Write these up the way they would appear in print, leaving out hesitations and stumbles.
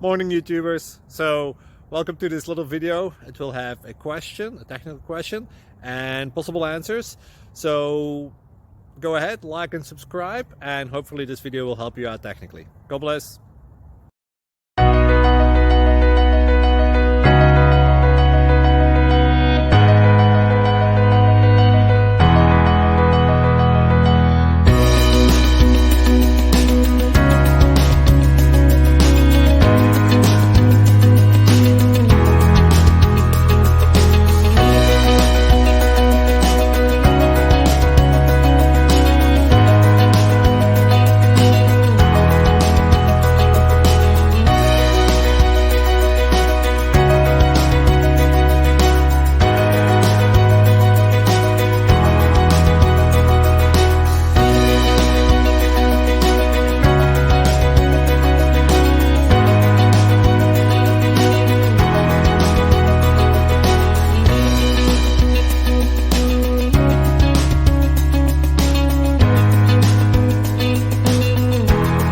Morning YouTubers. So welcome to this little video. It will have a question, a technical question, and possible answers. So go ahead, like and subscribe, and hopefully this video will help you out technically. God bless.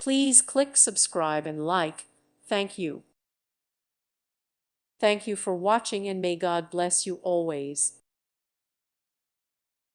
Please click subscribe and like. Thank you. Thank you for watching and may God bless you always.